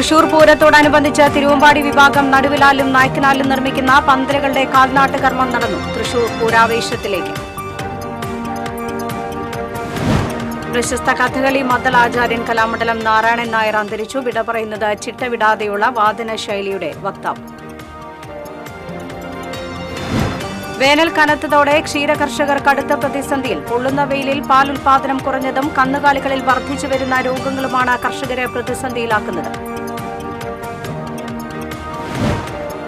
തൃശൂർ പൂരത്തോടനുബന്ധിച്ച് തിരുവമ്പാടി വിഭാഗം നടുവിലാലും നായ്ക്കനാലും നിർമ്മിക്കുന്ന പന്തലുകളുടെ കാൽനാട്ട് കർമ്മം നടന്നു. തൃശൂർ പൂരാവേശത്തിലേക്ക്. പ്രശസ്ത കഥകളി മദ്ദളാചാര്യൻ കലാമണ്ഡലം നാരായണൻ നായർ അന്തരിച്ചു. വിട പറയുന്നത് ചിട്ടവിടാതെയുള്ള വാദന ശൈലിയുടെ വക്താവ്. വേനൽ കനത്തതോടെ ക്ഷീരകർഷകർ കടുത്ത പ്രതിസന്ധിയിൽ. പൊള്ളുന്ന വെയിലിൽ പാൽ ഉൽപാദനം കുറഞ്ഞതും കന്നുകാലികളിൽ വർദ്ധിച്ചുവരുന്ന രോഗങ്ങളുമാണ് കർഷകരെ പ്രതിസന്ധിയിലാക്കുന്നത്.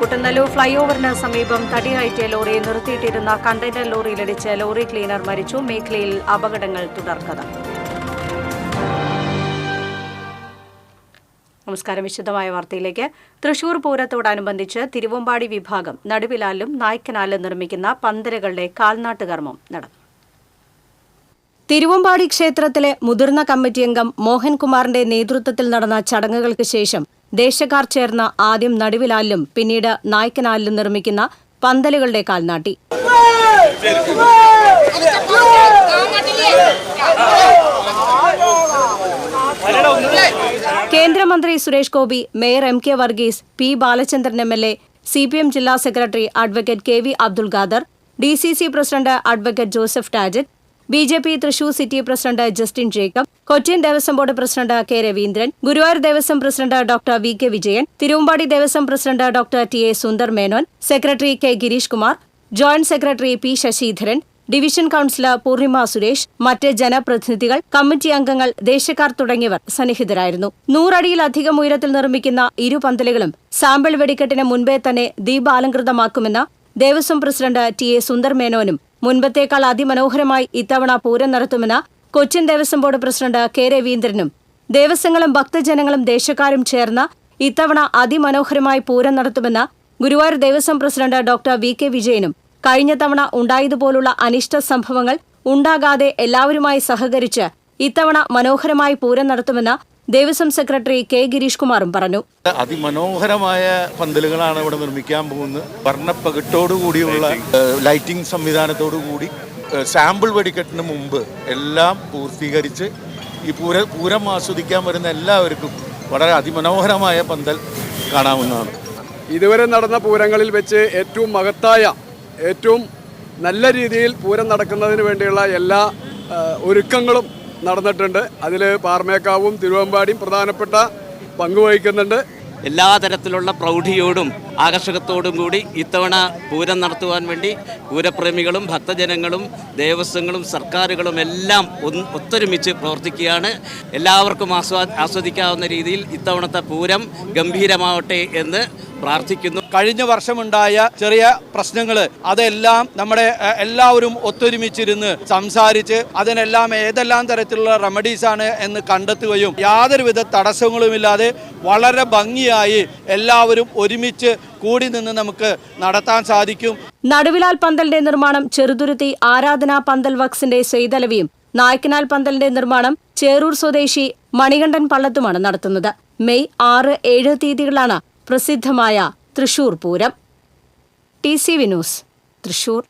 കുട്ടനല്ലൂർ ഫ്ളൈ ഓവറിന് സമീപം തടികയറ്റിയ ലോറി നിർത്തിയിട്ടിരുന്ന കണ്ടെയ്നർ ലോറിയിലിടിച്ച് ലോറി ക്ലീനർ മരിച്ചു. മേഖലയിൽ അപകടങ്ങൾ തുടർക്കഥ. നമസ്കാരം. വിശദമായ വാർത്തയിലേക്ക്. തൃശൂർ പൂരത്തോടനുബന്ധിച്ച് തിരുവമ്പാടി വിഭാഗം നടുവിലാലും നായ്ക്കനാലും നിർമ്മിക്കുന്ന പന്തലുകളുടെ കാൽനാട്ട് കർമ്മം നടന്നു. തിരുവമ്പാടി ക്ഷേത്രത്തിലെ മുതിർന്ന കമ്മിറ്റി അംഗം മോഹൻകുമാറിന്റെ നേതൃത്വത്തിൽ നടന്ന ചടങ്ങുകൾക്ക് ശേഷം ദേശക്കാർ ചേർന്ന് ആദ്യം നടുവിലാലിലും പിന്നീട് നായ്ക്കനാലിലും നിർമ്മിക്കുന്ന പന്തലുകളുടെ കാൽനാട്ടി. കേന്ദ്രമന്ത്രി Suresh Gopi, mayor M K Varghese, P Balachandran MLA, CPM ജില്ലാ secretary advocate KV Abdul Khader, DCC president advocate Joseph Tajet, BJP Thrissur city president Justin Jacob, Cochin Devaswom board president K Raveendran, Guruvayur Devaswom president doctor VK Vijayan, Thiruvambadi Devaswom president doctor TA Sundar Menon, secretary K Girish Kumar, joint secretary P Sasidharan, division councillor Poornima Suresh, മറ്റ് ജനപ്രതിനിധികൾ, committee അംഗങ്ങൾ, ദേശക്കാർ തുടങ്ങിയവർ സന്നിഹിതരായിരുന്നു. 100 അടിയിലധികം ഉയരത്തിൽ നിർമ്മിക്കുന്ന ഇരു പന്തലുകളും sample വെടിക്കെട്ടിന് മുൻപേ തന്നെ ദീപാലങ്കൃതമാക്കുമെന്ന് ദേവസ്വം പ്രസിഡന്റ് TA സുന്ദർ മേനോനും മുൻപത്തേക്കാൾ അതിമനോഹരമായി ഇത്തവണ പൂരം നടത്തുമെന്ന് Cochin Devaswom board president K രവീന്ദ്രനും ദേവസ്വങ്ങളും ഭക്തജനങ്ങളും ദേശക്കാരും ചേർന്ന് ഇത്തവണ അതിമനോഹരമായി പൂരം നടത്തുമെന്ന് Guruvayur Devaswom president doctor VK വിജയനും കഴിഞ്ഞ തവണ ഉണ്ടായതുപോലുള്ള അനിഷ്ട സംഭവങ്ങൾ ഉണ്ടാകാതെ എല്ലാവരുമായി സഹകരിച്ച് ഇത്തവണ മനോഹരമായി പൂരം നടത്തുമെന്ന് ദേവസ്വം സെക്രട്ടറി K ഗിരീഷ് കുമാറും പറഞ്ഞു. അതിമനോഹരമായ പന്തലുകളാണ് ഇവിടെ നിർമ്മിക്കാൻ പോകുന്നത്. വർണ്ണപ്പകിട്ടോടുകൂടിയുള്ള ലൈറ്റിംഗ് സംവിധാനത്തോടുകൂടി സാമ്പിൾ വെടിക്കെട്ടിന് മുമ്പ് എല്ലാം പൂർത്തീകരിച്ച് ഈ പൂരം ആസ്വദിക്കാൻ വരുന്ന എല്ലാവർക്കും വളരെ അതിമനോഹരമായ പന്തൽ കാണാവുന്നതാണ്. ഇതുവരെ നടന്ന പൂരങ്ങളിൽ വെച്ച് ഏറ്റവും മഹത്തായ, ഏറ്റവും നല്ല രീതിയിൽ പൂരം നടക്കുന്നതിന് വേണ്ടിയുള്ള എല്ലാ ഒരുക്കങ്ങളും നടന്നിട്ടുണ്ട്. അതിൽ പാറമേക്കാവും തിരുവമ്പാടിയും പ്രധാനപ്പെട്ട പങ്കുവഹിക്കുന്നുണ്ട്. എല്ലാ തരത്തിലുള്ള പ്രൗഢിയോടും ആകർഷകത്തോടും കൂടി ഇത്തവണ പൂരം നടത്തുവാൻ വേണ്ടി പൂരപ്രേമികളും ഭക്തജനങ്ങളും ദേവസ്വങ്ങളും സർക്കാരുകളും എല്ലാം ഒത്തൊരുമിച്ച് പ്രവർത്തിക്കുകയാണ്. എല്ലാവർക്കും ആസ്വദിക്കാവുന്ന രീതിയിൽ ഇത്തവണത്തെ പൂരം ഗംഭീരമാവട്ടെ എന്ന് പ്രാർത്ഥിക്കുന്നു. കഴിഞ്ഞ വർഷമുണ്ടായ ചെറിയ പ്രശ്നങ്ങൾ അതെല്ലാം നമ്മുടെ എല്ലാവരും ഒത്തൊരുമിച്ചിരുന്ന് സംസാരിച്ച് അതിനെല്ലാം ഏതെല്ലാം തരത്തിലുള്ള റെമഡീസാണ് എന്ന് കണ്ടെത്തുകയും യാതൊരുവിധ തടസ്സങ്ങളുമില്ലാതെ വളരെ ഭംഗിയായി എല്ലാവരും ഒരുമിച്ച് കൂടി നിന്ന് നമുക്ക് നടത്താൻ സാധിക്കും. നടുവിലാൽ പന്തലിന്റെ നിർമ്മാണം ചെറുതുരുത്തി ആരാധനാ പന്തൽ വക്സിന്റെ സെയ്തലവിയും നായ്ക്കനാൽ പന്തലിന്റെ നിർമ്മാണം ചേറൂർ സ്വദേശി മണികണ്ഠൻ പള്ളത്തുമാണ് നടത്തുന്നത്. മെയ് 6, 7 തീയതികളാണ് പ്രസിദ്ധമായ തൃശൂർ പൂരം. TCV news, Thrissur.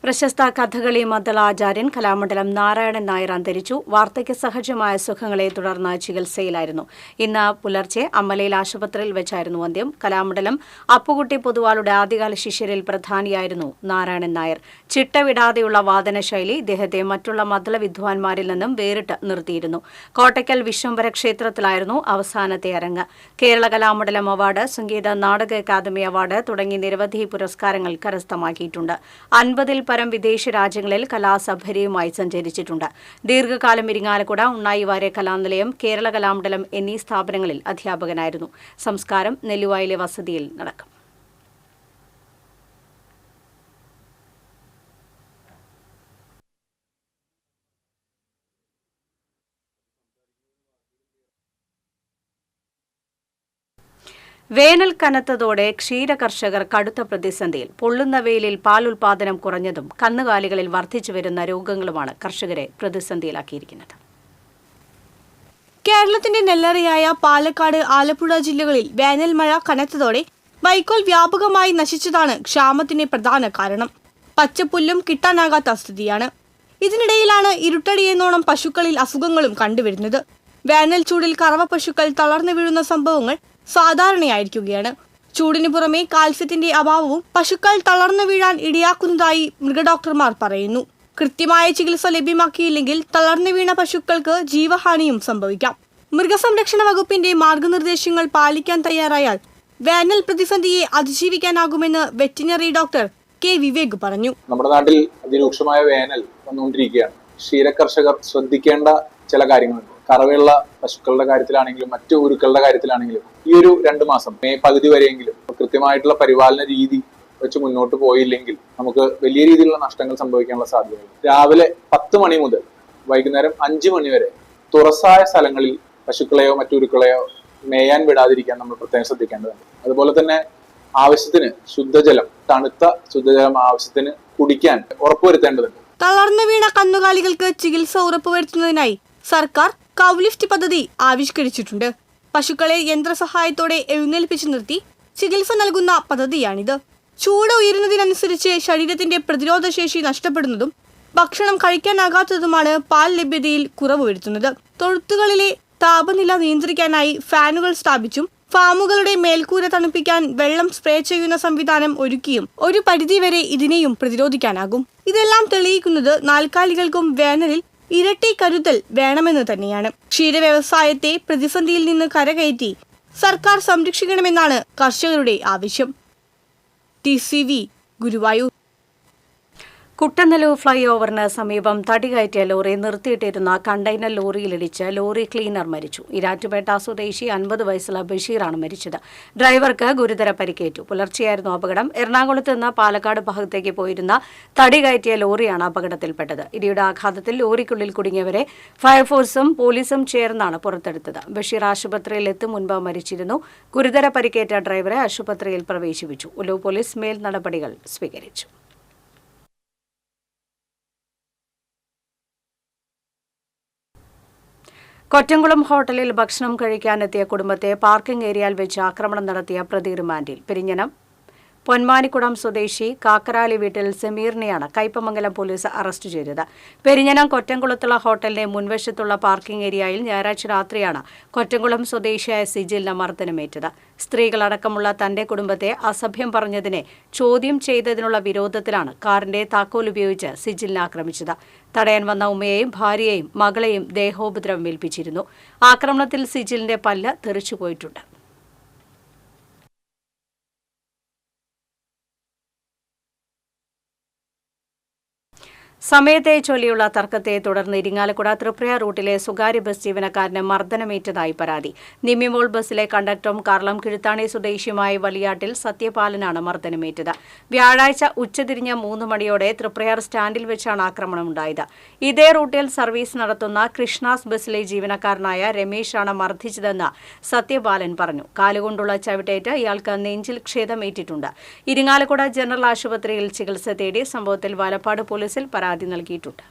പ്രശസ്ത കഥകളി മദ്ദളാചാര്യൻ കലാമണ്ഡലം നാരായണൻ നായർ അന്തരിച്ചു. വാർദ്ധക്യ സഹജമായ സുഖങ്ങളെ തുടർന്ന് ചികിത്സയിലായിരുന്നു. ഇന്ന് പുലർച്ചെ അമ്മലയിൽ ആശുപത്രിയിൽ വെച്ചായിരുന്നു അന്ത്യം. കലാമണ്ഡലം അപ്പുകുട്ടി പൊതുവാളുടെ ആദ്യകാല ശിഷ്യരിൽ പ്രധാനിയായിരുന്നു നാരായണൻ നായർ. ചിട്ടവിടാതെയുള്ള വാദന ശൈലി ഇദ്ദേഹത്തെ മറ്റുള്ള മദ്ദള വിദ്വാൻമാരിൽ നിന്നും വേറിട്ട് നിർത്തിയിരുന്നു. കോട്ടയ്ക്കൽ വിശ്വംഭര ക്ഷേത്രത്തിലായിരുന്നു അവസാനത്തെ അരങ്ങ്. Kerala Kalamandalam award, Sangeetha Nataka academy award തുടങ്ങി നിരവധി പുരസ്കാരങ്ങൾ കരസ്ഥമാക്കിയിട്ടുണ്ട്. 50-ൽ പരം വിദേശ രാജ്യങ്ങളിൽ കലാസഭരയുമായി സഞ്ചരിച്ചിട്ടുണ്ട്. ദീർഘകാലം ഇരിങ്ങാലക്കുട, ഉണ്ണായി വാര്യർ കലാനിലയം, കേരള കലാമണ്ഡലം എന്നീ സ്ഥാപനങ്ങളിൽ അധ്യാപകനായിരുന്നു. സംസ്കാരം നെല്ലുവായിലെ വസതിയിൽ നടക്കും. വേനൽ കനത്തതോടെ ക്ഷീരകർഷകർ കടുത്ത പ്രതിസന്ധിയിൽ. പൊള്ളുന്ന വെയിലിൽ പാൽ ഉൽപാദനം കുറഞ്ഞതും കന്നുകാലികളിൽ വർദ്ധിച്ചുവരുന്ന രോഗങ്ങളുമാണ് കർഷകരെ പ്രതിസന്ധിയിലാക്കിയിരിക്കുന്നത്. കേരളത്തിന്റെ നെല്ലറയായ പാലക്കാട്, ആലപ്പുഴ ജില്ലകളിൽ വേനൽ മഴ കനത്തതോടെ വൈക്കോൽ വ്യാപകമായി നശിച്ചതാണ് ക്ഷാമത്തിന് പ്രധാന കാരണം. പച്ചപ്പുല്ലും കിട്ടാനാകാത്ത സ്ഥിതിയാണ്. ഇതിനിടയിലാണ് ഇരുട്ടടിയെന്നോണം പശുക്കളിൽ അസുഖങ്ങളും കണ്ടുവരുന്നത്. വേനൽ ചൂടിൽ കറവ പശുക്കൾ തളർന്നു വീഴുന്ന സംഭവങ്ങൾ സാധാരണയായിരിക്കുകയാണ്. ചൂടിനു പുറമെ കാൽസ്യത്തിന്റെ അഭാവവും പശുക്കൾ തളർന്നു വീഴാൻ ഇടയാക്കുന്നതായി മൃഗഡോക്ടർമാർ പറയുന്നു. കൃത്യമായ ചികിത്സ ലഭ്യമാക്കിയില്ലെങ്കിൽ തളർന്നു വീണ പശുക്കൾക്ക് ജീവഹാനിയും സംഭവിക്കാം. മൃഗസംരക്ഷണ വകുപ്പിന്റെ മാർഗനിർദ്ദേശങ്ങൾ പാലിക്കാൻ തയ്യാറായാൽ വേനൽ പ്രതിസന്ധിയെ അതിജീവിക്കാനാകുമെന്ന് വെറ്റിനറി ഡോക്ടർ കെ വിവേക് പറഞ്ഞു. നമ്മുടെ നാട്ടിൽ അതിരൂക്ഷമായ വേനൽ വന്നുകൊണ്ടിരിക്കുകയാണ്. ക്ഷീരകർഷകർ ശ്രദ്ധിക്കേണ്ട ചില കാര്യങ്ങളുണ്ട്. കറവയുള്ള പശുക്കളുടെ കാര്യത്തിലാണെങ്കിലും മറ്റു ഉരുക്കളുടെ കാര്യത്തിലാണെങ്കിലും ഈ ഒരു 2 മാസം മെയ് പകുതി വരെയെങ്കിലും കൃത്യമായിട്ടുള്ള പരിപാലന രീതി വെച്ച് മുന്നോട്ട് പോയില്ലെങ്കിൽ നമുക്ക് വലിയ രീതിയിലുള്ള നഷ്ടങ്ങൾ സംഭവിക്കാനുള്ള സാധ്യതയുണ്ട്. രാവിലെ 10 മണി മുതൽ വൈകുന്നേരം 5 മണി വരെ തുറസായ സ്ഥലങ്ങളിൽ പശുക്കളെയോ മറ്റുരുക്കളെയോ മേയാൻ വിടാതിരിക്കാൻ നമ്മൾ പ്രത്യേകം ശ്രദ്ധിക്കേണ്ടതുണ്ട്. അതുപോലെ തന്നെ ആവശ്യത്തിന് ശുദ്ധജലം, തണുത്ത ശുദ്ധജലം ആവശ്യത്തിന് കുടിക്കാൻ ഉറപ്പുവരുത്തേണ്ടതുണ്ട്. തളർന്നു വീണ കന്നുകാലികൾക്ക് ചികിത്സ ഉറപ്പുവരുത്തുന്നതിനായി സർക്കാർ കൗലിഫ്റ്റ് പദ്ധതി ആവിഷ്കരിച്ചിട്ടുണ്ട്. പശുക്കളെ യന്ത്രസഹായത്തോടെ എഴുന്നേൽപ്പിച്ചു നിർത്തി ചികിത്സ നൽകുന്ന പദ്ധതിയാണിത്. ചൂട് ഉയരുന്നതിനനുസരിച്ച് ശരീരത്തിന്റെ പ്രതിരോധശേഷി നഷ്ടപ്പെടുന്നതും ഭക്ഷണം കഴിക്കാനാകാത്തതുമാണ് പാൽ ലഭ്യതയിൽ കുറവ് വരുത്തുന്നത്. തൊഴുത്തുകളിലെ താപനില നിയന്ത്രിക്കാനായി ഫാനുകൾ സ്ഥാപിച്ചും ഫാമുകളുടെ മേൽക്കൂര തണുപ്പിക്കാൻ വെള്ളം സ്പ്രേ ചെയ്യുന്ന സംവിധാനം ഒരുക്കിയും ഒരു പരിധിവരെ ഇതിനെയും പ്രതിരോധിക്കാനാകും. ഇതെല്ലാം തെളിയിക്കുന്നത് നാൽക്കാലികൾക്കും വേനലിൽ ഇരട്ടി കരുതൽ വേണമെന്ന് തന്നെയാണ്. ക്ഷീരവ്യവസായത്തെ പ്രതിസന്ധിയിൽ നിന്ന് കരകയറ്റി സർക്കാർ സംരക്ഷിക്കണമെന്നാണ് കർഷകരുടെ ആവശ്യം. TCV ഗുരുവായൂർ. കുട്ടനല്ലൂർ ഫ്ളൈ ഓവറിന് സമീപം തടി കയറ്റിയ ലോറി നിർത്തിയിട്ടിരുന്ന കണ്ടെയ്നർ ലോറിയിലിടിച്ച് ലോറി ക്ലീനർ മരിച്ചു. ഇരാറ്റുപേട്ട സ്വദേശി 50 വയസ്സുള്ള ബഷീറാണ് മരിച്ചത്. ഡ്രൈവർക്ക് ഗുരുതര പരിക്കേറ്റു. പുലർച്ചെയായിരുന്നു അപകടം. എറണാകുളത്ത് നിന്ന് പാലക്കാട് ഭാഗത്തേക്ക് പോയിരുന്ന തടി കയറ്റിയ ലോറിയാണ് അപകടത്തിൽപ്പെട്ടത്. ഇടിയുടെ ആഘാതത്തിൽ ലോറിക്കുള്ളിൽ കുടുങ്ങിയവരെ ഫയർഫോഴ്സും പോലീസും ചേർന്നാണ് പുറത്തെടുത്തത്. ബഷീർ ആശുപത്രിയിൽ എത്തും മുൻപ് മരിച്ചിരുന്നു. ഗുരുതര പരിക്കേറ്റ ഡ്രൈവറെ ആശുപത്രിയിൽ പ്രവേശിപ്പിച്ചു. ഉലു പോലീസ് മേൽ നടപടികൾ സ്വീകരിച്ചു. കൊറ്റംകുളം ഹോട്ടലിൽ ഭക്ഷണം കഴിക്കാനെത്തിയ കുടുംബത്തെ പാർക്കിംഗ് ഏരിയയിൽ വെച്ച് ആക്രമണം നടത്തിയ പ്രതി റിമാൻഡിൽ. പെരിഞ്ഞനം പൊന്മാനിക്കുടം സ്വദേശി കാക്കരാലി വീട്ടിൽ സമീറിനെയാണ് കയ്പമംഗലം പോലീസ് അറസ്റ്റ് ചെയ്തത്. പെരിഞ്ഞനം കൊറ്റംകുളത്തുള്ള ഹോട്ടലിന്റെ മുൻവശത്തുള്ള പാർക്കിംഗ് ഏരിയയിൽ ഞായറാഴ്ച രാത്രിയാണ് കൊറ്റംകുളം സ്വദേശിയായ സിജിലിന് മർദ്ദനമേറ്റത്. സ്ത്രീകളടക്കമുള്ള തന്റെ കുടുംബത്തെ അസഭ്യം പറഞ്ഞതിനെ ചോദ്യം ചെയ്തതിനുള്ള വിരോധത്തിലാണ് കാറിന്റെ താക്കോൽ ഉപയോഗിച്ച് സിജിലിനെ ആക്രമിച്ചത്. തടയാൻ വന്ന ഉമ്മയെയും ഭാര്യയെയും മകളെയും ദേഹോപദ്രവം ഏൽപ്പിച്ചിരുന്നു. ആക്രമണത്തിൽ സിജിലിന്റെ പല്ല് തെറിച്ചുപോയിട്ടുണ്ട്. സമയത്തെ ചൊല്ലിയുള്ള തർക്കത്തെ തുടർന്ന് ഇരിങ്ങാലക്കുട തൃപ്രയാർ റൂട്ടിലെ സ്വകാര്യ ബസ് ജീവനക്കാരന് മർദ്ദനമേറ്റതായി പരാതി. നിമ്മിമോൾ ബസ്സിലെ കണ്ടക്ടറും കാർളം കിഴുത്താണി സ്വദേശിയുമായ വലിയാട്ടിൽ സത്യപാലനാണ് മർദ്ദനമേറ്റത്. വ്യാഴാഴ്ച ഉച്ചതിരിഞ്ഞ് 3 മണിയോടെ തൃപ്രയാർ സ്റ്റാൻഡിൽ വെച്ചാണ് ആക്രമണമുണ്ടായത്. ഇതേ റൂട്ടിൽ സർവീസ് നടത്തുന്ന കൃഷ്ണാസ് ബസ്സിലെ ജീവനക്കാരനായ രമേശാണ് മർദ്ദിച്ചതെന്ന് സത്യപാലൻ പറഞ്ഞു. കാലുകൊണ്ടുള്ള ചവിട്ടേറ്റ് ഇയാൾക്ക് നെഞ്ചിൽ ക്ഷതമേറ്റിട്ടുണ്ട്. ഇരിങ്ങാലക്കുട ജനറൽ ആശുപത്രിയിൽ ചികിത്സ തേടി. സംഭവത്തിൽ വാലപ്പാട് പോലീസിൽ പരാതി നൽകിയിട്ടുണ്ട്.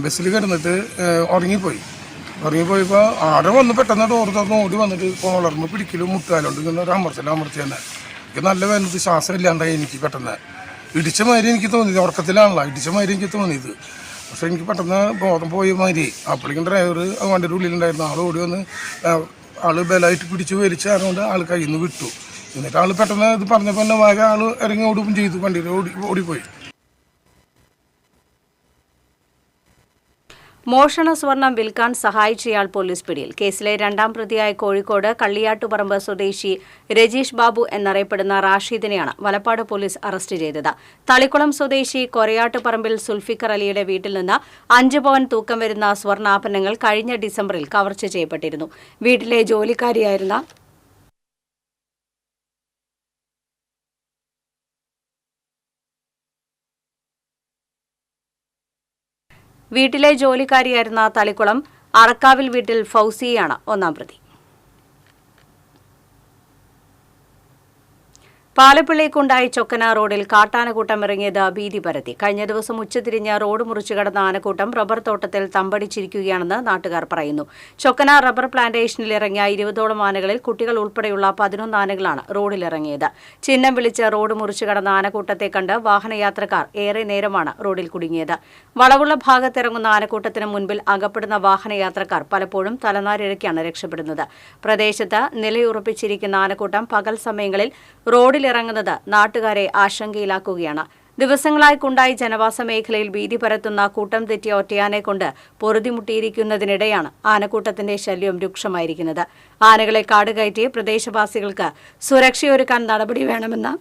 ബസ്സിൽ കിടന്നിട്ട് ഉറങ്ങിപ്പോയപ്പോൾ ആടെ വന്ന് പെട്ടെന്ന് ഡോർ തുറന്ന് ഓടി വന്നിട്ട് കോളർമ്മ പിടിക്കലും മുട്ടുകാലുണ്ട് ഇങ്ങനെ ഒരു അമർച്ച തന്നെ. എനിക്ക് നല്ല വേനത്ത് ശ്വാസം ഇല്ലാണ്ടായി. എനിക്ക് പെട്ടെന്ന് ഇടിച്ച മാതിരി എനിക്ക് തോന്നിയത്. ഉറക്കത്തിലാണല്ലോ ഇടിച്ച മാതിരി എനിക്ക് തോന്നിയത്. പക്ഷെ എനിക്ക് പെട്ടെന്ന് ബോധം പോയ മാതിരി. അപ്പോഴേക്കും ഡ്രൈവർ വണ്ടിയുടെ ഉള്ളിലുണ്ടായിരുന്നു. ആൾ ഓടി വന്ന് ആള് ബലമായിട്ട് പിടിച്ച് വലിച്ചാറുകൊണ്ട് ആൾ കയ്യിൽ നിന്ന് വിട്ടു. എന്നിട്ട് ആള് പെട്ടെന്ന് ഇത് പറഞ്ഞപ്പോൾ തന്നെ വേഗം ആള് ഇറങ്ങി ഓടുകയും ചെയ്തു. വണ്ടിയിൽ ഓടിപ്പോയി. മോഷണ സ്വർണം വിൽക്കാൻ സഹായിച്ചയാൾ പോലീസ് പിടിയിൽ. കേസിലെ 2ാം പ്രതിയായ കോഴിക്കോട് കള്ളിയാട്ടുപറമ്പ് സ്വദേശി രജീഷ് ബാബു എന്നറിയപ്പെടുന്ന റാഷിദിനെയാണ് വലപ്പാട് പോലീസ് അറസ്റ്റ് ചെയ്തത്. തളിക്കുളം സ്വദേശി കൊരയാട്ടുപറമ്പിൽ സുൽഫിക്കർ അലിയുടെ വീട്ടിൽ നിന്ന് 5 പവൻ തൂക്കം വരുന്ന സ്വർണ്ണാഭരണങ്ങൾ കഴിഞ്ഞ ഡിസംബറിൽ കവർച്ച ചെയ്യപ്പെട്ടിരുന്നു. വീട്ടിലെ ജോലിക്കാരിയായിരുന്ന തളിക്കുളം അറക്കാവിൽ വീട്ടിൽ ഫൗസിയാണ് 1ാം പ്രതി. പാലപ്പിള്ളിക്കുണ്ടായി ചൊക്കന റോഡിൽ കാട്ടാനക്കൂട്ടം ഇറങ്ങിയത് ഭീതി പരത്തി. കഴിഞ്ഞ ദിവസം ഉച്ചതിരിഞ്ഞ് റോഡ് മുറിച്ചു കടന്ന ആനക്കൂട്ടം റബ്ബർ തോട്ടത്തിൽ തമ്പടിച്ചിരിക്കുകയാണെന്ന് നാട്ടുകാർ പറയുന്നു. ചൊക്കന റബ്ബർ പ്ലാന്റേഷനിൽ ഇറങ്ങിയ 20ഓളം ആനകളിൽ കുട്ടികൾ ഉൾപ്പെടെയുള്ള 11 ആനകളാണ് റോഡിലിറങ്ങിയത്. ചിഹ്നം വിളിച്ച് റോഡ് മുറിച്ചു കടന്ന ആനക്കൂട്ടത്തെ കണ്ട് വാഹനയാത്രക്കാർ ഏറെ നേരമാണ് റോഡിൽ കുടുങ്ങിയത്. വളവുള്ള ഭാഗത്തിറങ്ങുന്ന ആനക്കൂട്ടത്തിന് മുൻപിൽ അകപ്പെടുന്ന വാഹനയാത്രക്കാർ പലപ്പോഴും തലനാരിഴയ്ക്കാണ് രക്ഷപ്പെടുന്നത്. പ്രദേശത്ത് നിലയുറപ്പിച്ചിരിക്കുന്ന ആനക്കൂട്ടം പകൽ സമയങ്ങളിൽ റോഡിലിറങ്ങുന്നത് നാട്ടുകാരെ ആശങ്കയിലാക്കുകയാണ്. ദിവസങ്ങളായി കുണ്ടായി ജനവാസ മേഖലയിൽ ഭീതി പരത്തുന്ന കൂട്ടം തെറ്റിയ ഒറ്റയാനെ കൊണ്ട് പൊറുതിമുട്ടിയിരിക്കുന്നതിനിടെയാണ് ആനക്കൂട്ടത്തിന്റെ ശല്യം രൂക്ഷമായിരിക്കുന്നത്. ആനകളെ കാടുകയറ്റി പ്രദേശവാസികൾക്ക് സുരക്ഷയൊരുക്കാൻ നടപടി വേണമെന്ന്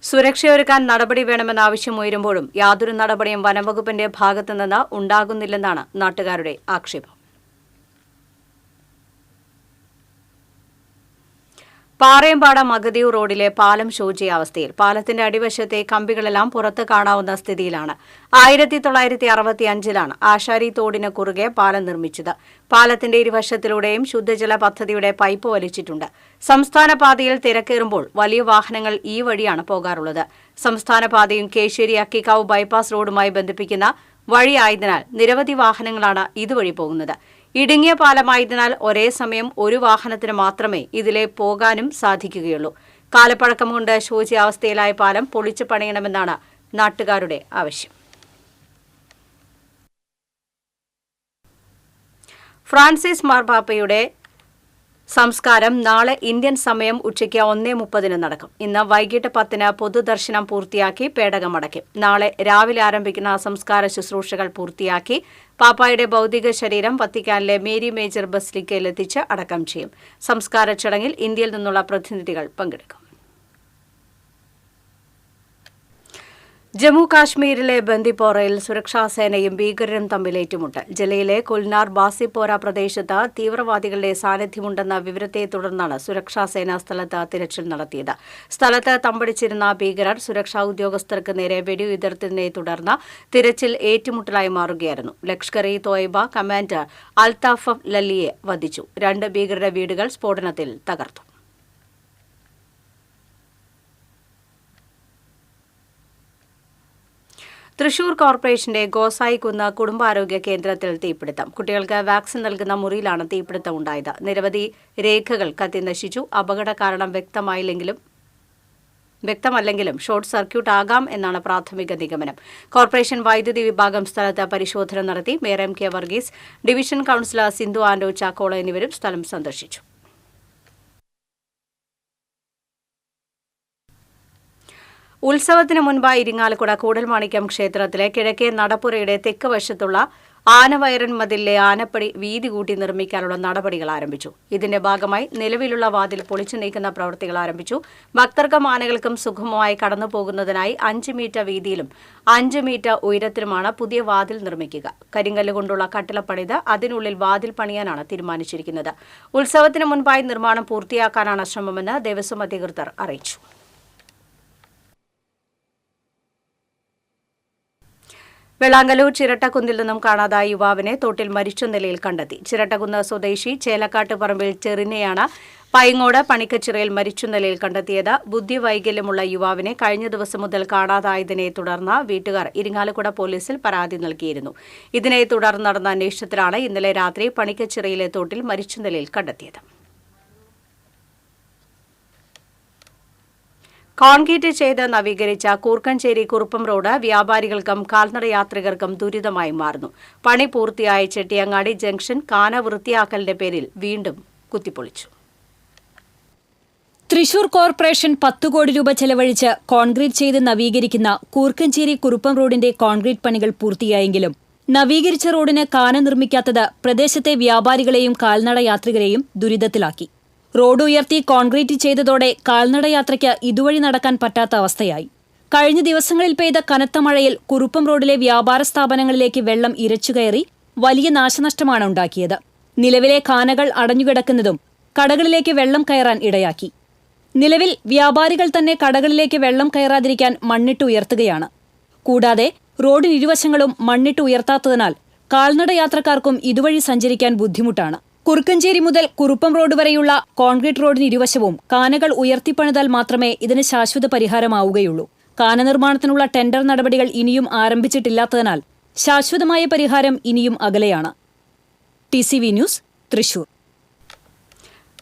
സുരക്ഷയൊരുക്കാൻ നടപടി വേണമെന്ന ആവശ്യമുയരുമ്പോഴും യാതൊരു നടപടിയും വനംവകുപ്പിന്റെ ഭാഗത്തുനിന്ന് ഉണ്ടാകുന്നില്ലെന്നാണ് നാട്ടുകാരുടെ ആക്ഷേപം. പാറയമ്പാട മഗതിയൂർ റോഡിലെ പാലം ശോചനീയാവസ്ഥയിൽ. പാലത്തിന്റെ അടിവശത്തെ കമ്പികളെല്ലാം പുറത്ത് കാണാവുന്ന സ്ഥിതിയിലാണ്. 1965-ലാണ് ആശാരി തോടിന് കുറുകെ പാലം നിർമ്മിച്ചത്. പാലത്തിന്റെ ഇരുവശത്തിലൂടെയും ശുദ്ധജല പദ്ധതിയുടെ പൈപ്പ് വലിച്ചിട്ടുണ്ട്. സംസ്ഥാന പാതയിൽ തിരക്കേറുമ്പോൾ വലിയ വാഹനങ്ങൾ ഈ വഴിയാണ് പോകാറുള്ളത്. സംസ്ഥാന പാതയും കേശ്ശേരി അക്കിക്കാവ് ബൈപ്പാസ് റോഡുമായി ബന്ധിപ്പിക്കുന്ന വഴിയായതിനാൽ നിരവധി വാഹനങ്ങളാണ് ഇതുവഴി പോകുന്നത്. ഇടുങ്ങിയ പാലമായതിനാൽ ഒരേ സമയം ഒരു വാഹനത്തിന് മാത്രമേ ഇതിലെ പോകാനും സാധിക്കുകയുള്ളൂ. കാലപ്പഴക്കം കൊണ്ട് ശോചനീയാവസ്ഥയിലായ പാലം പൊളിച്ചു പണിയണമെന്നാണ് നാട്ടുകാരുടെ ആവശ്യം. ഫ്രാൻസിസ് മാർപ്പാപ്പയുടെ സംസ്കാരം നാളെ ഇന്ത്യൻ സമയം ഉച്ചയ്ക്ക് 1:30 നടക്കും. ഇന്ന് വൈകിട്ട് 10 പൊതുദർശനം പൂർത്തിയാക്കി പേടകമടയ്ക്കും. നാളെ രാവിലെ ആരംഭിക്കുന്ന സംസ്കാര ശുശ്രൂഷകൾ പൂർത്തിയാക്കി പാപ്പായുടെ ഭൗതിക ശരീരം വത്തിക്കാനിലെ മേരി മേജർ ബസിലിക്കയിലെത്തിച്ച് അടക്കം ചെയ്യും. സംസ്കാര ചടങ്ങിൽ ഇന്ത്യയിൽ നിന്നുള്ള പ്രതിനിധികൾ പങ്കെടുക്കും. ജമ്മു കാശ്മീരിലെ ബന്ദിപ്പോറയിൽ സുരക്ഷാസേനയും ഭീകരരും തമ്മിൽ ഏറ്റുമുട്ടൽ. ജില്ലയിലെ കുൽനാർ ബാസിപ്പോര പ്രദേശത്ത് തീവ്രവാദികളുടെ സാന്നിധ്യമുണ്ടെന്ന വിവരത്തെ തുടർന്നാണ് സുരക്ഷാസേന സ്ഥലത്ത് തിരച്ചിൽ നടത്തിയത്. സ്ഥലത്ത് തമ്പടിച്ചിരുന്ന ഭീകരർ സുരക്ഷാ ഉദ്യോഗസ്ഥർക്ക് നേരെ വെടിയുതിർത്തതിനെ തുടർന്ന് തിരച്ചിൽ ഏറ്റുമുട്ടലായി മാറുകയായിരുന്നു. ലഷ്കർ ഇ തോയ്ബ കമാൻഡർ അൽതാഫ് ലല്ലിയെ വധിച്ചു. 2 ഭീകരരുടെ വീടുകൾ സ്ഫോടനത്തിൽ തകർത്തു. തൃശൂർ കോർപ്പറേഷന്റെ ഗോസായിക്കുന്ന് കുടുംബാരോഗ്യ കേന്ദ്രത്തിൽ തീപിടുത്തം. കുട്ടികൾക്ക് വാക്സിൻ നൽകുന്ന മുറിയിലാണ് തീപിടുത്തം ഉണ്ടായത്. നിരവധി രേഖകൾ കത്തി നശിച്ചു. അപകട കാരണം വ്യക്തമല്ലെങ്കിലും ഷോർട്ട് സർക്യൂട്ട് ആകാം എന്നാണ് പ്രാഥമിക നിഗമനം. കോർപ്പറേഷൻ വൈദ്യുതി വിഭാഗം സ്ഥലത്ത് പരിശോധന നടത്തി. Mayor M K Varghese, division councillor Sindhu Ando Chakkola എന്നിവരും സ്ഥലം സന്ദർശിച്ചു. ഉത്സവത്തിന് മുൻപായി ഇരിങ്ങാലക്കുട കൂടൽമാണിക്യം ക്ഷേത്രത്തിലെ കിഴക്കേ നടപ്പുരയുടെ തെക്ക് വശത്തുള്ള ആനവയറൻ മതിലിലെ ആനപ്പടി വീതി കൂട്ടി നിർമ്മിക്കാനുള്ള നടപടികൾ ആരംഭിച്ചു. ഇതിന്റെ ഭാഗമായി നിലവിലുള്ള വാതിൽ പൊളിച്ചു നീക്കുന്ന പ്രവൃത്തികൾ ആരംഭിച്ചു. ഭക്തർക്കും ആനകൾക്കും സുഗമമായി കടന്നുപോകുന്നതിനായി 5 മീറ്റർ വീതിയിലും 5 മീറ്റർ ഉയരത്തിലുമാണ് പുതിയ വാതിൽ നിർമ്മിക്കുക. കരിങ്കല്ല് കൊണ്ടുള്ള കട്ടിള പണിത് അതിനുള്ളിൽ വാതിൽ പണിയാനാണ് തീരുമാനിച്ചിരിക്കുന്നത്. ഉത്സവത്തിന് മുൻപായി നിർമ്മാണം പൂർത്തിയാക്കാനാണ് ശ്രമമെന്ന് ദേവസ്വം അധികൃതർ അറിയിച്ചു. വെള്ളാങ്കല്ലൂർ ചിരട്ടക്കുന്നിൽ നിന്നും കാണാതായ യുവാവിനെ തോട്ടിൽ മരിച്ച നിലയിൽ കണ്ടെത്തി. ചിരട്ടക്കുന്ന് സ്വദേശി ചേലക്കാട്ട് പറമ്പിൽ ചെറിനെയാണ് പൈങ്ങോട് പണിക്കച്ചിറയിൽ മരിച്ച നിലയിൽ കണ്ടെത്തിയത്. ബുദ്ധിവൈകല്യമുള്ള യുവാവിനെ കഴിഞ്ഞ ദിവസം മുതൽ കാണാതായതിനെ തുടർന്ന് വീട്ടുകാർ ഇരിങ്ങാലക്കുട പോലീസിൽ പരാതി നൽകിയിരുന്നു. ഇതിനെ തുടർന്ന് നടന്ന അന്വേഷണത്തിലാണ് ഇന്നലെ രാത്രി പണിക്കച്ചിറയിലെ തോട്ടിൽ മരിച്ച നിലയിൽ കണ്ടെത്തിയത്. കോൺക്രീറ്റ് ചെയ്ത് നവീകരിച്ച കൂർക്കഞ്ചേരി കുറുപ്പം റോഡ് വ്യാപാരികൾക്കും കാൽനടയാത്രികർക്കും ദുരിതമായി മാറുന്നു. പണി പൂർത്തിയായ ചെട്ടിയങ്ങാടി ജംഗ്ഷൻ കാന വൃത്തിയാക്കലിന്റെ പേരിൽ വീണ്ടും കുത്തിപ്പൊളിച്ചു. തൃശൂർ കോർപ്പറേഷൻ 10 കോടി രൂപ ചെലവഴിച്ച് കോൺക്രീറ്റ് ചെയ്ത് നവീകരിക്കുന്ന കൂർക്കഞ്ചേരി കുറുപ്പം റോഡിന്റെ കോൺക്രീറ്റ് പണികൾ പൂർത്തിയായെങ്കിലും നവീകരിച്ച റോഡിന് കാന നിർമ്മിക്കാത്തത് പ്രദേശത്തെ വ്യാപാരികളെയും കാൽനടയാത്രികരെയും ദുരിതത്തിലാക്കി. റോഡ് ഉയർത്തി കോൺക്രീറ്റ് ചെയ്തതോടെ കാൽനടയാത്രയ്ക്ക് ഇതുവഴി നടക്കാൻ പറ്റാത്ത അവസ്ഥയായി. കഴിഞ്ഞ ദിവസങ്ങളിൽ പെയ്ത കനത്ത മഴയിൽ കുറുപ്പം റോഡിലെ വ്യാപാര സ്ഥാപനങ്ങളിലേക്ക് വെള്ളം ഇരച്ചുകയറി വലിയ നാശനഷ്ടമാണ് ഉണ്ടാക്കിയത്. നിലവിലെ ഖാനകൾ അടഞ്ഞുകിടക്കുന്നതും കടകളിലേക്ക് വെള്ളം കയറാൻ ഇടയാക്കി. നിലവിൽ വ്യാപാരികൾ തന്നെ കടകളിലേക്ക് വെള്ളം കയറാതിരിക്കാൻ മണ്ണിട്ട് ഉയർത്തുകയാണ്. കൂടാതെ റോഡിനിരുവശങ്ങളും മണ്ണിട്ട് ഉയർത്താത്തതിനാൽ കാൽനട യാത്രക്കാർക്കും ഇതുവഴി സഞ്ചരിക്കാൻ ബുദ്ധിമുട്ടാണ്. കുറുക്കഞ്ചേരി മുതൽ കുറുപ്പം റോഡ് വരെയുള്ള കോൺക്രീറ്റ് റോഡിനിരുവശവും കാനകൾ ഉയർത്തിപ്പണിതാൽ മാത്രമേ ഇതിന് ശാശ്വത പരിഹാരമാവുകയുള്ളൂ. കാന നിർമ്മാണത്തിനുള്ള ടെൻഡർ നടപടികൾ ഇനിയും ആരംഭിച്ചിട്ടില്ലാത്തതിനാൽ ശാശ്വതമായ പരിഹാരം ഇനിയും അകലെയാണ്. TCV news, Thrissur.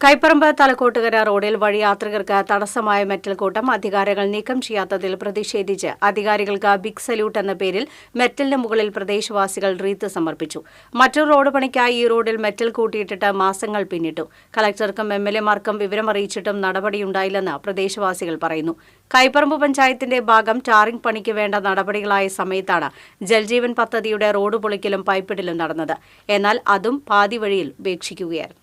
കൈപ്പറമ്പ് തലക്കോട്ടുകര റോഡിൽ വഴിയാത്രികർക്ക് തടസ്സമായ മെറ്റൽ കൂട്ടം അധികാരികൾ നീക്കം ചെയ്യാത്തതിൽ പ്രതിഷേധിച്ച് അധികാരികൾക്ക് ബിഗ് സല്യൂട്ട് എന്ന പേരിൽ മെറ്റലിന് മുകളിൽ പ്രദേശവാസികൾ റീത്ത് സമർപ്പിച്ചു. മറ്റൊരു റോഡ് പണിക്കായി ഈ റോഡിൽ മെറ്റൽ കൂട്ടിയിട്ടിട്ട് മാസങ്ങൾ പിന്നിട്ടു. കളക്ടർക്കും MLA-മാർക്കും വിവരമറിയിച്ചിട്ടും നടപടിയുണ്ടായില്ലെന്ന് പ്രദേശവാസികൾ പറയുന്നു. കൈപ്പറമ്പ് പഞ്ചായത്തിന്റെ ഭാഗം ടാറിംഗ് പണിക്ക് വേണ്ട നടപടികളായ സമയത്താണ് ജൽജീവൻ പദ്ധതിയുടെ റോഡ് പൊളിക്കലും പൈപ്പിടലും നടന്നത്. എന്നാൽ അതും പാതി വഴിയിൽ ഉപേക്ഷിക്കുകയായിരുന്നു.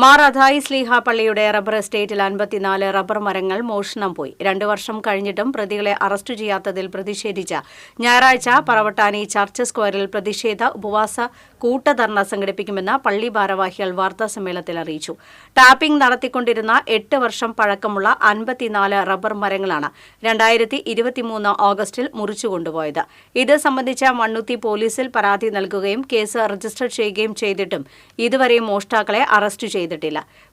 മാർ അഥായി സ്ലീഹ പള്ളിയുടെ റബ്ബർ എസ്റ്റേറ്റിൽ 54 റബ്ബർ മരങ്ങൾ മോഷണം പോയി. 2 വർഷം കഴിഞ്ഞിട്ടും പ്രതികളെ അറസ്റ്റ് ചെയ്യാത്തതിൽ പ്രതിഷേധിച്ച ഞായറാഴ്ച പറവട്ടാനി ചർച്ച് സ്ക്വയറിൽ പ്രതിഷേധ ഉപവാസ കൂട്ടധർണ സംഘടിപ്പിക്കുമെന്ന് പള്ളി ഭാരവാഹികൾ വാർത്താസമ്മേളനത്തിൽ അറിയിച്ചു. ടാപ്പിംഗ് നടത്തിക്കൊണ്ടിരുന്ന 8 വർഷം പഴക്കമുള്ള 54 റബ്ബർ മരങ്ങളാണ് 2023 ഓഗസ്റ്റിൽ മുറിച്ചുകൊണ്ടുപോയത്. ഇത് സംബന്ധിച്ച മണ്ണുത്തി പോലീസിൽ പരാതി നൽകുകയും കേസ് രജിസ്റ്റർ ചെയ്യുകയും ചെയ്തിട്ടും ഇതുവരെ മോഷ്ടാക്കളെ അറസ്റ്റ് ചെയ്തിട്ടില്ല.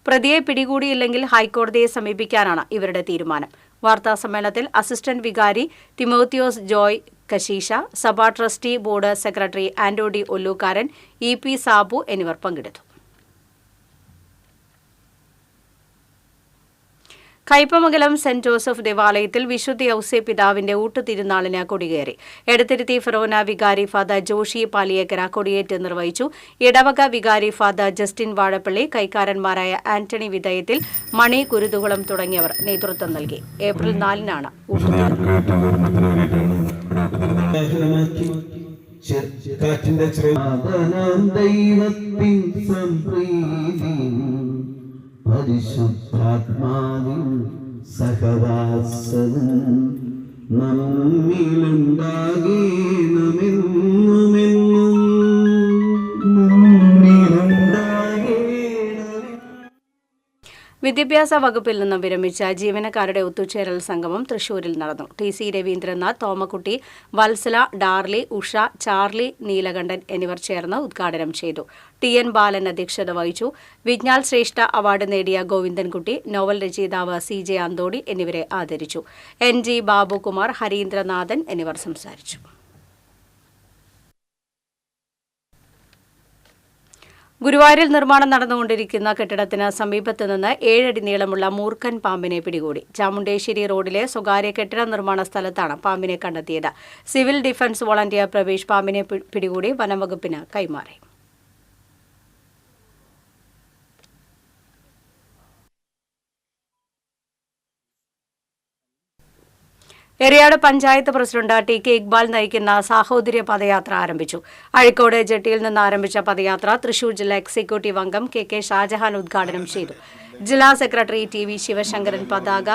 പ്രതിയെ പിടികൂടിയില്ലെങ്കിൽ ഹൈക്കോടതിയെ സമീപിക്കാനാണ് ഇവരുടെ തീരുമാനം. വാർത്താസമ്മേളനത്തിൽ അസിസ്റ്റന്റ് വികാരി തിമോത്തിയോസ് ജോയ് കശീശ, സഭാ trustee board secretary Antody Ollukkaran, EP Sabu എന്നിവർ പങ്കെടുത്തു. കയ്പമംഗലം സെന്റ് ജോസഫ് ദേവാലയത്തിൽ വിശുദ്ധ ഔസേ പിതാവിന്റെ ഊട്ടുതിരുനാളിന് കൊടികയറി. എടത്തിരുത്തി ഫെറോന വികാരി ഫാദർ ജോഷി പാലിയേക്കര കൊടിയേറ്റ് നിർവഹിച്ചു. ഇടവക വികാരി ഫാദർ ജസ്റ്റിൻ വാഴപ്പള്ളി, കൈക്കാരന്മാരായ ആന്റണി വിധേയത്തിൽ, മണി കുരുതുകുളം തുടങ്ങിയവർ നേതൃത്വം നൽകി. ഏപ്രിൽ 4-നാണ് പരിശുദ്ധാത്മാവിൻ സഹവാസവും നമ്മിലുണ്ടാകേണമെന്നുമെന്നും വിദ്യാഭ്യാസ വകുപ്പിൽ നിന്നും വിരമിച്ച ജീവനക്കാരുടെ ഒത്തുചേരൽ സംഗമം തൃശൂരിൽ നടന്നു. TC രവീന്ദ്രനാഥ്, തോമക്കുട്ടി, വത്സല, ഡാർലി, ഉഷ, ചാർലി, നീലകണ്ഠൻ എന്നിവർ ചേർന്ന് ഉദ്ഘാടനം ചെയ്തു. TN ബാലൻ അധ്യക്ഷത വഹിച്ചു. വിജ്ഞാൻ ശ്രേഷ്ഠ അവാർഡ് നേടിയ ഗോവിന്ദൻകുട്ടി, നോവൽ രചയിതാവ് CJ അന്തോടി എന്നിവരെ ആദരിച്ചു. NG ബാബുകുമാർ, ഹരീന്ദ്രനാഥൻ എന്നിവർ സംസാരിച്ചു. ഗുരുവായൂരിൽ നിർമ്മാണം നടന്നുകൊണ്ടിരിക്കുന്ന കെട്ടിടത്തിന് സമീപത്ത് നിന്ന് 7 അടി നീളമുള്ള മൂർഖൻ പാമ്പിനെ പിടികൂടി. ചാമുണ്ടേശ്ശേരി റോഡിലെ സ്വകാര്യ കെട്ടിട നിർമ്മാണ സ്ഥലത്താണ് പാമ്പിനെ കണ്ടെത്തിയത്. സിവിൽ ഡിഫൻസ് വോളണ്ടിയർ പ്രവേശ് പാമ്പിനെ പിടികൂടി വനംവകുപ്പിന് കൈമാറി. എറിയാട് പഞ്ചായത്ത് പ്രസിഡന്റ് TK ഇക്ബാൽ നയിക്കുന്ന സാഹോദര്യ പദയാത്ര ആരംഭിച്ചു. അഴീക്കോട് ജെട്ടിയിൽ നിന്ന് ആരംഭിച്ച പദയാത്ര തൃശൂർ ജില്ലാ എക്സിക്യൂട്ടീവ് അംഗം KK ഷാജഹാൻ ഉദ്ഘാടനം ചെയ്തു. ജില്ലാ സെക്രട്ടറി TV ശിവശങ്കരൻ പതാക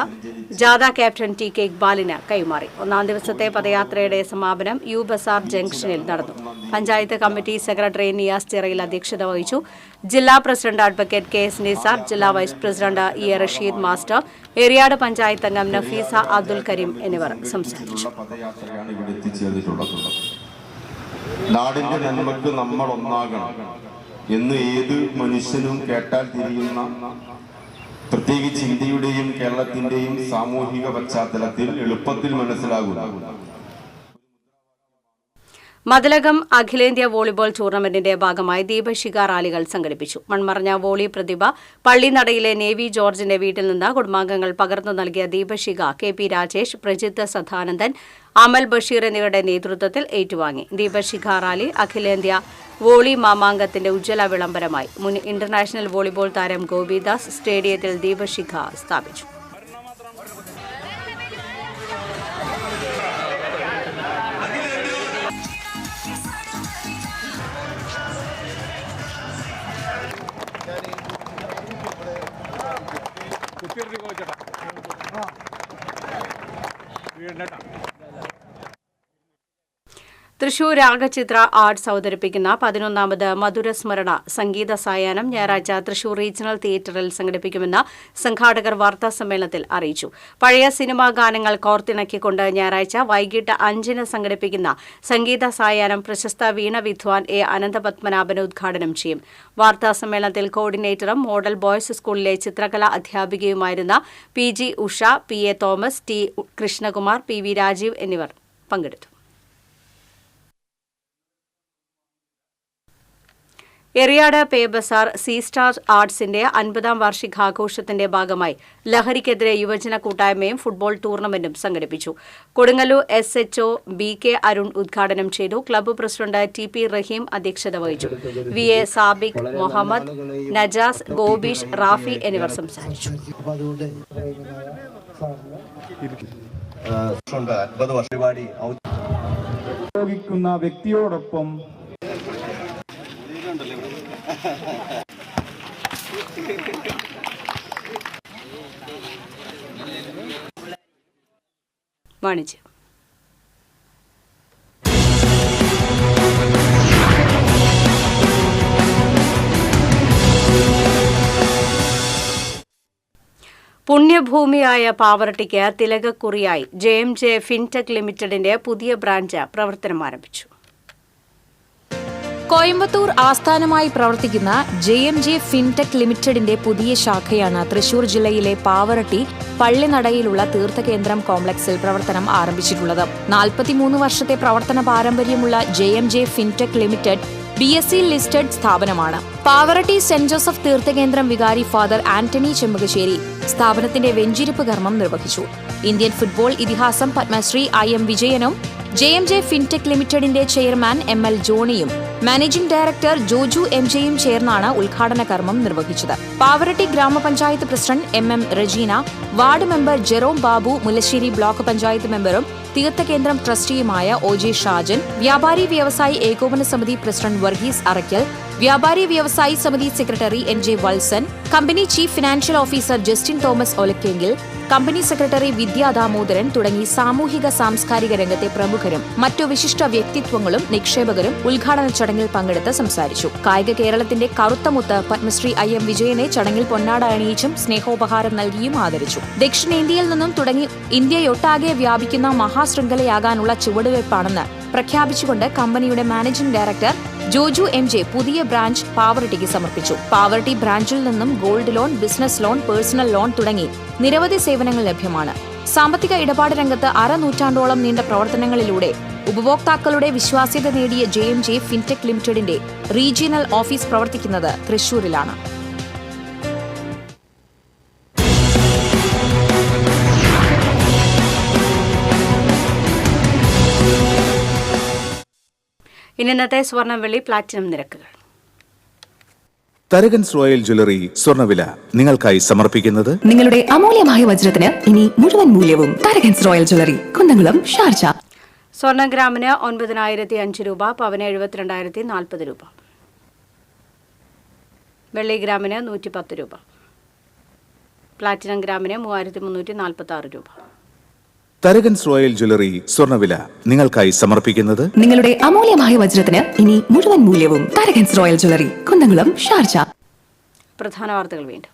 ജാഥ ക്യാപ്റ്റൻ TK ഇക്ബാലിന് കൈമാറി. 1-ാം ദിവസത്തെ പദയാത്രയുടെ സമാപനം യു ബസാർ ജംഗ്ഷനിൽ നടന്നു. പഞ്ചായത്ത് കമ്മിറ്റി സെക്രട്ടറി നിയാസ് ചിറയിൽ അധ്യക്ഷത വഹിച്ചു. ജില്ലാ പ്രസിഡന്റ് അഡ്വക്കേറ്റ് KS നിസാർ, ജില്ലാ vice president E Rasheed master, Eriyad panchayat അംഗം നഫീസ അബ്ദുൽ കരീം എന്നിവർ സംസാരിച്ചു. നാടിന്റെ നന്മക്ക് നമ്മൾ ഒന്നാകണം എന്ന് ഏത് മനുഷ്യനും കേട്ടാൽ തിരിയുന്ന, പ്രത്യേകിച്ച് ഇന്ത്യയുടെയും കേരളത്തിന്റെയും സാമൂഹിക പശ്ചാത്തലത്തിൽ എളുപ്പത്തിൽ മനസ്സിലാകുന്ന മതിലകം അഖിലേന്ത്യാ വോളിബോൾ ടൂർണമെന്റിന്റെ ഭാഗമായി ദീപശിഖ റാലികൾ സംഘടിപ്പിച്ചു. മൺമറഞ്ഞ വോളി പ്രതിഭ പള്ളിനടയിലെ നേവി ജോർജിന്റെ വീട്ടിൽ നിന്ന് കുടുംബാംഗങ്ങൾ പകർന്നു നൽകിയ ദീപശിഖ KP രാജേഷ്, പ്രജിത്ത് സദാനന്ദൻ, അമൽ ബഷീർ എന്നിവരുടെ നേതൃത്വത്തിൽ ഏറ്റുവാങ്ങി. ദീപശിഖ റാലി അഖിലേന്ത്യാ വോളി മാമാങ്കത്തിന്റെ ഉജ്ജ്വല വിളംബരമായി. മുൻ ഇന്റർനാഷണൽ വോളിബോൾ താരം ഗോപിദാസ് സ്റ്റേഡിയത്തിൽ ദീപശിഖ സ്ഥാപിച്ചു. തൃശൂർ രാഗചിത്ര ആർട്സ് അവതരിപ്പിക്കുന്ന 11ാമത് മധുരസ്മരണ സംഗീത സായാഹ്നം ഞായറാഴ്ച തൃശൂർ റീജിയണൽ തിയേറ്ററിൽ സംഘടിപ്പിക്കുമെന്ന് സംഘാടകർ വാർത്താസമ്മേളനത്തിൽ അറിയിച്ചു. പഴയ സിനിമാ ഗാനങ്ങൾ കോർത്തിണക്കിക്കൊണ്ട് ഞായറാഴ്ച വൈകിട്ട് 5-ന് സംഘടിപ്പിക്കുന്ന സംഗീത സായാഹ്നം പ്രശസ്ത വീണ വിദ്വാൻ എ അനന്തപത്മനാഭൻ ഉദ്ഘാടനം ചെയ്യും. വാർത്താസമ്മേളനത്തിൽ കോർഡിനേറ്ററും മോഡൽ ബോയ്സ് സ്കൂളിലെ ചിത്രകലാ അധ്യാപികയുമായിരുന്ന PG Usha, PA Thomas, T Krishnakumar, PV Rajeev എന്നിവർ പങ്കെടുത്തു. എറിയാട് പേ ബസാർ സി സ്റ്റാർ ആർട്സിന്റെ 50ാം വാർഷികാഘോഷത്തിന്റെ ഭാഗമായി ലഹരിക്കെതിരെ യുവജന കൂട്ടായ്മയും ഫുട്ബോൾ ടൂർണമെന്റും സംഘടിപ്പിച്ചു. കൊടുങ്ങല്ലൂർ SHO BK അരുൺ ഉദ്ഘാടനം ചെയ്തു. ക്ലബ്ബ് പ്രസിഡന്റ് TP റഹീം അധ്യക്ഷത വഹിച്ചു. VA സാബിഖ്, മുഹമ്മദ്, നജാസ്, ഗോപീഷ്, റാഫി എന്നിവർ സംസാരിച്ചു. 50 വർഷ പരിപാടി ഉപയോഗിക്കുന്ന വ്യക്തിയോടൊപ്പം വാണിജ്യം. പുണ്യഭൂമിയായ പാവറട്ടിക്ക് തിലകക്കുറിയായി JMJ ഫിൻടെക് ലിമിറ്റഡിന്റെ പുതിയ ബ്രാഞ്ച് പ്രവർത്തനം ആരംഭിച്ചു. കോയമ്പത്തൂർ ആസ്ഥാനമായി പ്രവർത്തിക്കുന്ന JMJ ഫിൻടെക് ലിമിറ്റഡിന്റെ പുതിയ ശാഖയാണ് തൃശൂർ ജില്ലയിലെ പാവറട്ടി പള്ളിനടയിലുള്ള തീർത്ഥകേന്ദ്രം കോംപ്ലക്സിൽ പ്രവർത്തനം ആരംഭിച്ചിട്ടുള്ളത്. 43 വർഷത്തെ പ്രവർത്തന പാരമ്പര്യമുള്ള JMJ fintech limited BSE listed സ്ഥാപനമാണ്. പാവറട്ടി സെന്റ് ജോസഫ് തീർത്ഥകേന്ദ്രം വികാരി ഫാദർ ആന്റണി ചെമ്പകശ്ശേരി സ്ഥാപനത്തിന്റെ വെഞ്ചിരിപ്പ് കർമ്മം നിർവഹിച്ചു. ഇന്ത്യൻ ഫുട്ബോൾ ഇതിഹാസം പത്മശ്രീ IM വിജയനും JMJ ഫിൻടെക് ലിമിറ്റഡിന്റെ ചെയർമാൻ ML ജോണിയും മാനേജിംഗ് ഡയറക്ടർ ജോജു MJയും ചേർന്നാണ് ഉദ്ഘാടന കർമ്മം നിർവഹിച്ചത്. പാവറട്ടി ഗ്രാമപഞ്ചായത്ത് president MM Rajeena, ward member Jerome Babu, Mullassery block panchayat മെമ്പറും തീർത്ഥകേന്ദ്രം ട്രസ്റ്റിയുമായ OJ ഷാജൻ, വ്യാപാരി വ്യവസായി ഏകോപന സമിതി പ്രസിഡന്റ് വർഗീസ് അറയ്ക്കൽ, വ്യാപാരി വ്യവസായി സമിതി secretary NJ Valsan, company chief financial officer Justin Thomas Olakkengil, company secretary Vidya Damodaran തുടങ്ങി സാമൂഹിക സാംസ്കാരിക രംഗത്തെ പ്രമുഖരും മറ്റു വിശിഷ്ട വ്യക്തിത്വങ്ങളും നിക്ഷേപകരും ഉദ്ഘാടന ചടങ്ങിൽ പങ്കെടുത്ത് സംസാരിച്ചു. കായിക കേരളത്തിന്റെ കറുത്തമുത്ത് പത്മശ്രീ IM വിജയനെ ചടങ്ങിൽ പൊന്നാട അണിയിച്ചും സ്നേഹോപഹാരം നൽകിയും ആദരിച്ചു. ദക്ഷിണേന്ത്യയിൽ നിന്നും തുടങ്ങി ഇന്ത്യയൊട്ടാകെ വ്യാപിക്കുന്ന മഹാശൃംഖലയാകാനുള്ള ചുവടുവയ്പ്പാണെന്ന് പ്രഖ്യാപിച്ചുകൊണ്ട് കമ്പനിയുടെ മാനേജിംഗ് ഡയറക്ടർ ജോജു MJ പുതിയ ബ്രാഞ്ച് പാവറട്ടിക്ക് സമർപ്പിച്ചു. പാവറട്ടി ബ്രാഞ്ചിൽ നിന്നും gold loan, business loan, personal loan തുടങ്ങി നിരവധി സേവനങ്ങൾ ലഭ്യമാണ്. സാമ്പത്തിക ഇടപാട് രംഗത്ത് അരനൂറ്റാണ്ടോളം നീണ്ട പ്രവർത്തനങ്ങളിലൂടെ ഉപഭോക്താക്കളുടെ വിശ്വാസ്യത നേടിയ JMJ ഫിൻടെക് ലിമിറ്റഡിന്റെ റീജിയണൽ ഓഫീസ് പ്രവർത്തിക്കുന്നത് തൃശൂരിലാണ്. ഇന്നത്തെ സ്വർണം വെള്ളി പ്ലാറ്റിനം നിരക്കുകൾ. തരകൻസ് റോയൽ ജ്വല്ലറി സ്വർണ്ണവില നിങ്ങൾക്കായി സമർപ്പിക്കുന്നത് നിങ്ങളുടെ അമൂല്യമായ വജ്രത്തിന് ഇനി മുഴുവൻ മൂല്യവും Tharakans royal jewellery, Kunnamkulam, Sharjah. സ്വർണ്ണ ഗ്രാമിന് 9,005 രൂപ, പവന് 72,040 രൂപ. വെള്ളി ഗ്രാമിന് 110 രൂപ. പ്ലാറ്റിനം ഗ്രാമിന് 3,346 രൂപ. തരകൻസ് റോയൽ ജ്വല്ലറി സ്വർണ്ണവില നിങ്ങൾക്കായി സമർപ്പിക്കുന്നത് നിങ്ങളുടെ അമൂല്യമായ വജ്രത്തിന് ഇനി മുഴുവൻ മൂല്യവും Tharakans royal jewellery, Kunnamkulam, Sharjah. പ്രധാന വാർത്തകൾ വീണ്ടും.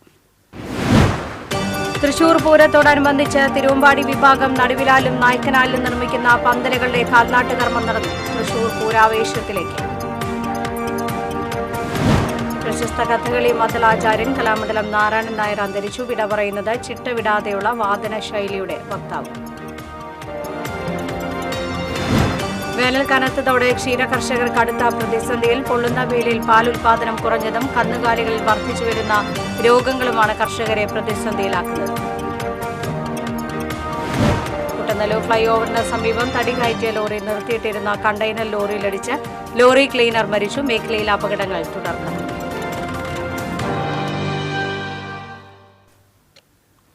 തൃശൂർ പൂരത്തോടനുബന്ധിച്ച് തിരുവമ്പാടി വിഭാഗം നടുവിലാലും നായ്ക്കനാലിലും നിർമ്മിക്കുന്ന പന്തലുകളുടെ കാൽനാട്ട് കർമ്മം നടന്നു. തൃശൂർ പൂരാവേശത്തിലേക്ക്. പ്രശസ്ത കഥകളി മദ്ദളാചാര്യൻ കലാമണ്ഡലം നാരായണൻ നായർ അന്തരിച്ചു. വിട പറയുന്നത് ചിട്ടവിടാതെയുള്ള വാദന ശൈലിയുടെ വക്താവ്. വേനൽ കനത്തതോടെ ക്ഷീരകർഷകർ കടുത്ത പ്രതിസന്ധിയിൽ. പൊള്ളുന്ന വെയിലിൽ പാൽ ഉൽപാദനം കുറഞ്ഞതും കന്നുകാലികളിൽ വർദ്ധിച്ചുവരുന്ന രോഗങ്ങളുമാണ് കർഷകരെ പ്രതിസന്ധിയിലാക്കുന്നത്. കുട്ടനല്ലൂർ ഫ്ലൈ ഓവറിന് സമീപം തടി കയറ്റിയ ലോറി നിർത്തിയിട്ടിരുന്ന കണ്ടെയ്നർ ലോറിയിലിടിച്ച് ലോറി ക്ലീനർ മരിച്ചു. മേഖലയിൽ അപകടങ്ങൾ തുടർന്നു.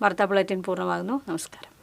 വാർത്താ ബുള്ളറ്റിൻ പൂർണ്ണമാകുന്നു. നമസ്കാരം.